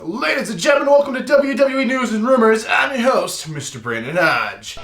Ladies and gentlemen, welcome to WWE News and Rumors. I'm your host, Mr. Brandon Hodge.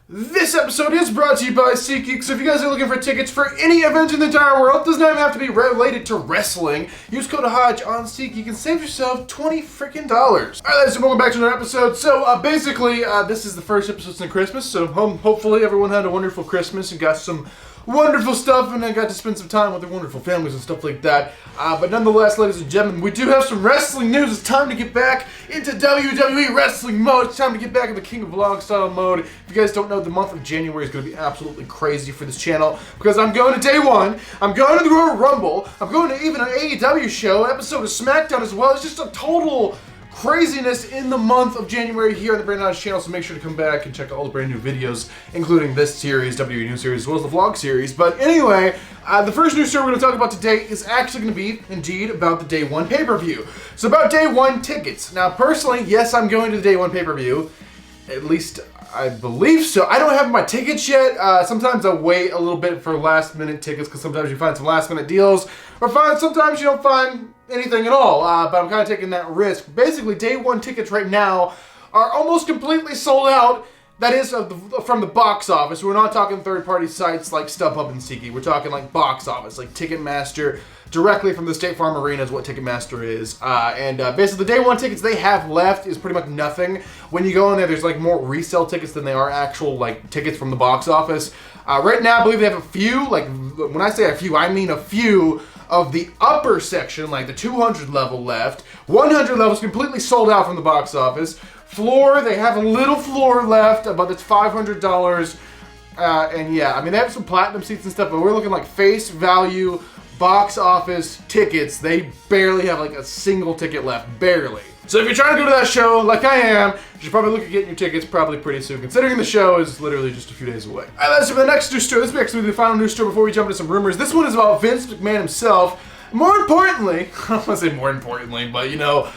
This episode is brought to you by SeatGeek, so if you guys are looking for tickets for any event in the entire world, it does not even have to be related to wrestling. Use code Hodge on SeatGeek and save yourself $20 freaking. Alright, ladies, welcome back to another episode. So, basically, this is the first episode since Christmas, so hopefully everyone had a wonderful Christmas and got some wonderful stuff, and I got to spend some time with their wonderful families and stuff like that. But nonetheless, ladies and gentlemen, we do have some wrestling news. It's time to get back into WWE wrestling mode. It's time to get back in the King of Vlog style mode. If you guys don't know, the month of January is going to be absolutely crazy for this channel because I'm going to day one. I'm going to the Royal Rumble. I'm going to even an AEW show, episode of SmackDown as well. It's just a total craziness in the month of January here on the Brandon Hodge channel, so make sure to come back and check out all the brand new videos, including this series, WWE News series, as well as the vlog series. But anyway, the first news story we're going to talk about today is actually going to be, indeed, about the Day 1 pay-per-view. So about Day 1 tickets. Now, personally, yes, I'm going to the Day 1 pay-per-view. At least I believe so. I don't have my tickets yet. Sometimes I wait a little bit for last-minute tickets because sometimes you find some last-minute deals, or sometimes you don't find anything at all, but I'm kind of taking that risk. Basically, Day 1 tickets right now are almost completely sold out. That is from the box office. We're not talking third-party sites like StubHub and SeatGeek. We're talking like box office, like Ticketmaster, directly from the State Farm Arena is what Ticketmaster is. Basically, the Day 1 tickets they have left is pretty much nothing. When you go in there, there's like more resale tickets than there are actual like tickets from the box office. Right now, I believe they have a few. Like when I say a few, I mean a few of the upper section, like the 200 level left. 100 level is completely sold out from the box office. Floor, they have a little floor left, but it's $500. And yeah, I mean, they have some platinum seats and stuff, but we're looking like face value box office tickets. They barely have like a single ticket left, barely. So if you're trying to go to that show, like I am, you should probably look at getting your tickets probably pretty soon, considering the show is literally just a few days away. Alright, let's do the next news story. This will actually be the final news story before we jump into some rumors. This one is about Vince McMahon himself. More importantly, I don't want to say more importantly, but you know,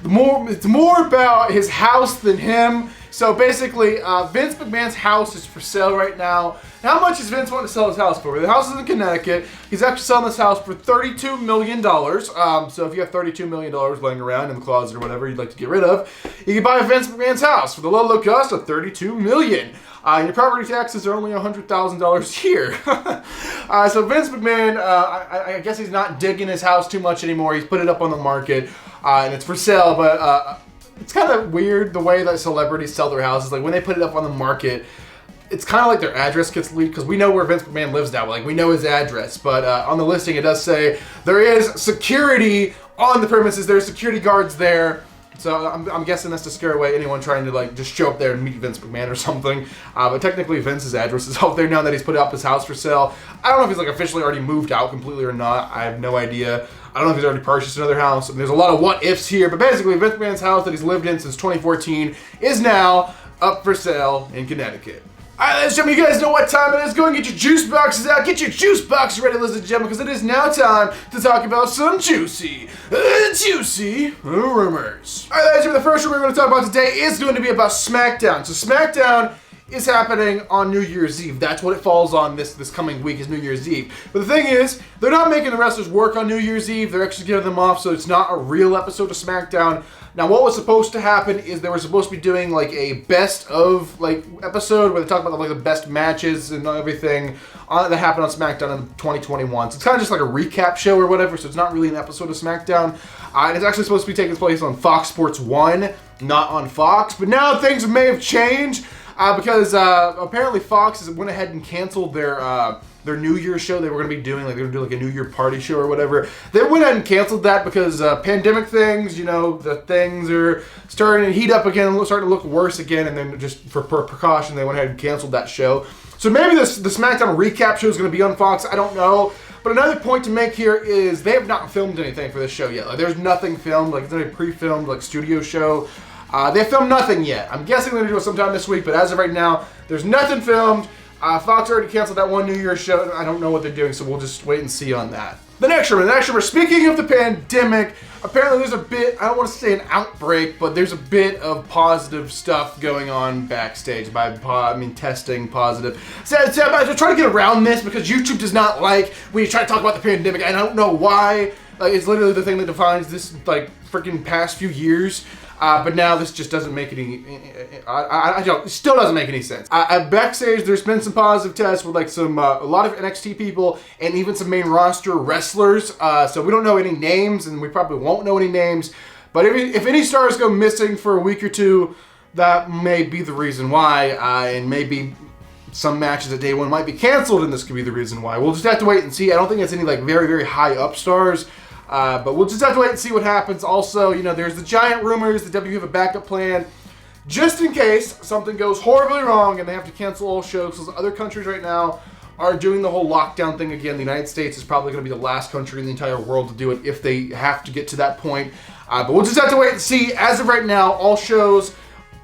it's more about his house than him. So basically, Vince McMahon's house is for sale right now. How much is Vince wanting to sell his house for? The house is in Connecticut. He's actually selling this house for $32 million. So if you have $32 million laying around in the closet or whatever you'd like to get rid of, you can buy Vince McMahon's house for the low cost of $32 million. Your property taxes are only $100,000 a year. So Vince McMahon, I guess he's not digging his house too much anymore. He's put it up on the market, and it's for sale, but it's kind of weird the way that celebrities sell their houses. Like when they put it up on the market, it's kind of like their address gets leaked because we know where Vince McMahon lives now. Like we know his address, but on the listing it does say there is security on the premises. There's security guards there. So I'm guessing that's to scare away anyone trying to like just show up there and meet Vince McMahon or something. But technically Vince's address is out there now that he's put up his house for sale. I don't know if he's like officially already moved out completely or not. I have no idea. I don't know if he's already purchased another house. There's a lot of what ifs here, but basically Vince McMahon's house that he's lived in since 2014 is now up for sale in Connecticut. Alright, ladies and gentlemen, you guys know what time it is. Go and get your juice boxes out. Get your juice boxes ready, ladies and gentlemen, because it is now time to talk about some juicy rumors. Alright, ladies and gentlemen, the first rumor we're going to talk about today is going to be about SmackDown. So SmackDown is happening on New Year's Eve. That's what it falls on this coming week is New Year's Eve. But the thing is, they're not making the wrestlers work on New Year's Eve. They're actually giving them off, so it's not a real episode of SmackDown. Now, what was supposed to happen is they were supposed to be doing like a best of like episode where they talk about like the best matches and everything that happened on SmackDown in 2021. So it's kind of just like a recap show or whatever. So it's not really an episode of SmackDown. And it's actually supposed to be taking place on Fox Sports 1, not on Fox. But now things may have changed because apparently Fox went ahead and canceled their New Year show they were going to be doing. Like, they were going to do like a New Year party show or whatever. They went ahead and canceled that because pandemic things, you know, the things are starting to heat up again, starting to look worse again, and then just for precaution, they went ahead and canceled that show. So maybe the SmackDown recap show is going to be on Fox. I don't know. But another point to make here is they have not filmed anything for this show yet. Like, there's nothing filmed. Like, it's not a pre-filmed like studio show. They filmed nothing yet. I'm guessing they're going to do it sometime this week, but as of right now, there's nothing filmed. Fox already canceled that one New Year's show. I don't know what they're doing, so we'll just wait and see on that. The next rumor, speaking of the pandemic, apparently there's a bit, I don't want to say an outbreak, but there's a bit of positive stuff going on backstage. I mean testing positive. So I'm trying to get around this because YouTube does not like when you try to talk about the pandemic, and I don't know why. Like, it's literally the thing that defines this, like, freaking past few years. But now this just doesn't make any, it still doesn't make any sense. At Backstage, there's been some positive tests with like a lot of NXT people and even some main roster wrestlers. So we don't know any names, and we probably won't know any names. But if any stars go missing for a week or two, that may be the reason why, and maybe some matches at day one might be canceled, and this could be the reason why. We'll just have to wait and see. I don't think it's any like very, very high up stars. But we'll just have to wait and see what happens. Also, you know, there's the giant rumors that WWE have a backup plan just in case something goes horribly wrong and they have to cancel all shows. Because other countries right now are doing the whole lockdown thing again. The United States is probably going to be the last country in the entire world to do it if they have to get to that point. But we'll just have to wait and see. As of right now, all shows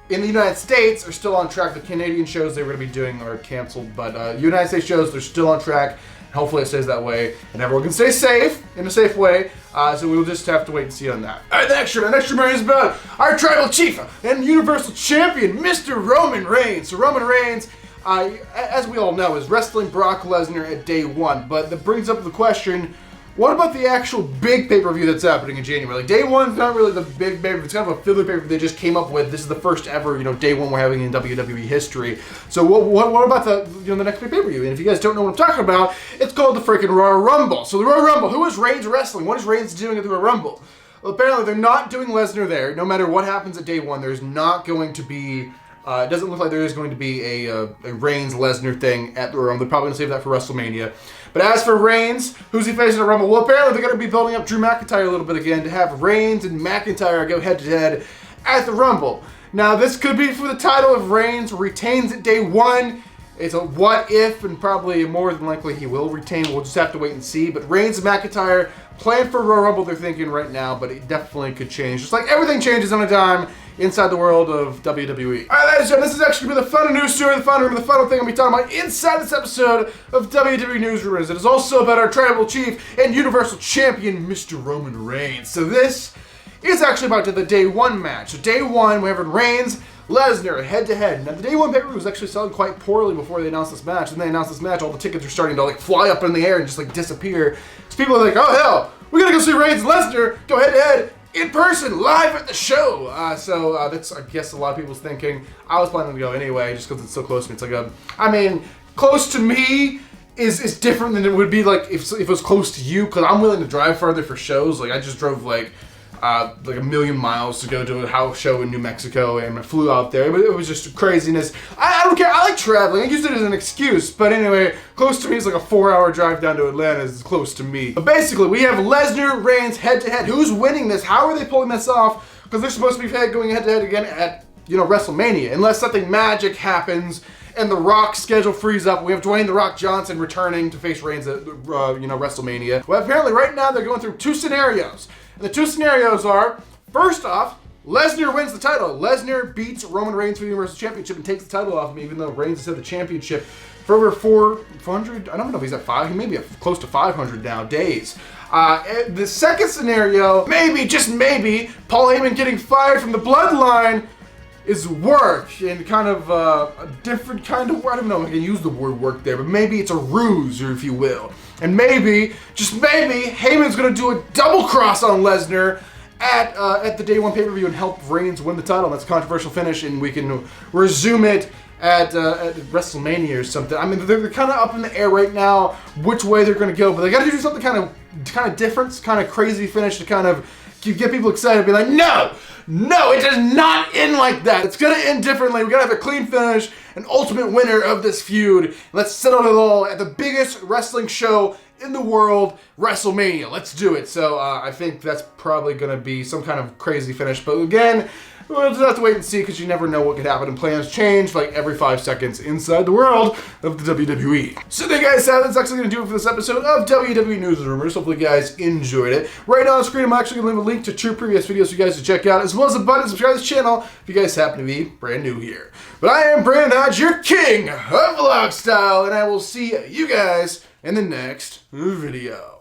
in the United States are still on track. The Canadian shows they were going to be doing are canceled. But United States shows, they're still on track. Hopefully it stays that way, and everyone can stay safe in a safe way. So we'll just have to wait and see on that. All right, the next rumor is about our tribal chief and Universal Champion, Mr. Roman Reigns. So Roman Reigns, as we all know, is wrestling Brock Lesnar at day one. But that brings up the question: what about the actual big pay-per-view that's happening in January? Like, day one's not really the big pay-per-view. It's kind of a filler pay-per-view they just came up with. This is the first ever, you know, day one we're having in WWE history. So what about the next big pay-per-view? And if you guys don't know what I'm talking about, it's called the freaking Royal Rumble. So the Royal Rumble, who is Reigns wrestling? What is Reigns doing at the Royal Rumble? Well, apparently they're not doing Lesnar there. No matter what happens at day one, there's not going to be... it doesn't look like there is going to be a Reigns-Lesnar thing at the Royal Rumble. They're probably going to save that for WrestleMania. But as for Reigns, who's he facing at Rumble? Well, apparently they're going to be building up Drew McIntyre a little bit again to have Reigns and McIntyre go head-to-head at the Rumble. Now, this could be for the title if Reigns retains at day one. It's a what if, and probably more than likely he will retain. We'll just have to wait and see. But Reigns and McIntyre plan for Royal Rumble, they're thinking right now, but it definitely could change. Just like everything changes on a dime inside the world of WWE. All right, ladies and gentlemen, this is actually going to be the final news story, the final rumor, the final thing I'm going to be talking about inside this episode of WWE News Rumors. It is also about our tribal chief and Universal Champion, Mr. Roman Reigns. So this is actually about the day one match. So day one, we're having Reigns, Lesnar head-to-head. Now, the day one pay-per-view was actually selling quite poorly before they announced this match. And they announced this match, all the tickets are starting to like fly up in the air and just like disappear. So people are like, oh hell, we gotta go see Reigns and Lesnar go head-to-head in person, live at the show. That's, I guess, a lot of people's thinking. I was planning to go anyway, just because it's so close to me. It's like I mean, close to me is different than it would be like if it was close to you, because I'm willing to drive farther for shows. Like, I just drove like a million miles to go to a house show in New Mexico, and I flew out there. But it was just craziness. I don't care. I like traveling. I use it as an excuse. But anyway, close to me is like a 4-hour drive down to Atlanta is close to me. But basically, we have Lesnar, Reigns head-to-head. Who's winning this? How are they pulling this off? Because they're supposed to be going head-to-head again at, you know, WrestleMania. Unless something magic happens and The Rock's schedule frees up. We have Dwayne The Rock Johnson returning to face Reigns at, WrestleMania. Well, apparently right now they're going through two scenarios. And the two scenarios are, first off, Lesnar wins the title. Lesnar beats Roman Reigns for the Universal Championship and takes the title off him, even though Reigns has had the championship for over 400, I don't know if he's at 5, he may be at close to 500 now days. The second scenario, maybe, just maybe, Paul Heyman getting fired from the Bloodline is work, and kind of a different kind of, I don't know if I can use the word work there, but maybe it's a ruse, or if you will. And maybe, just maybe, Heyman's going to do a double cross on Lesnar at the day one pay-per-view and help Reigns win the title. And that's a controversial finish, and we can resume it at WrestleMania or something. I mean, they're kind of up in the air right now which way they're going to go, but they got to do something kind of different, kind of crazy finish to kind of get people excited and be like, no, it does not end like that. It's going to end differently. We got to have a clean finish, an ultimate winner of this feud. Let's settle it all at the biggest wrestling show in the world, WrestleMania. Let's do it. So I think that's probably going to be some kind of crazy finish. But again, we'll just have to wait and see, because you never know what could happen, and plans change like every 5 seconds inside the world of the WWE. So there you guys have it. That's actually going to do it for this episode of WWE News and Rumors. Hopefully you guys enjoyed it. Right now on screen, I'm actually going to leave a link to 2 previous videos for you guys to check out, as well as a button to subscribe to this channel if you guys happen to be brand new here. But I am Brandon Hodge, your king of vlog style, and I will see you guys in the next video.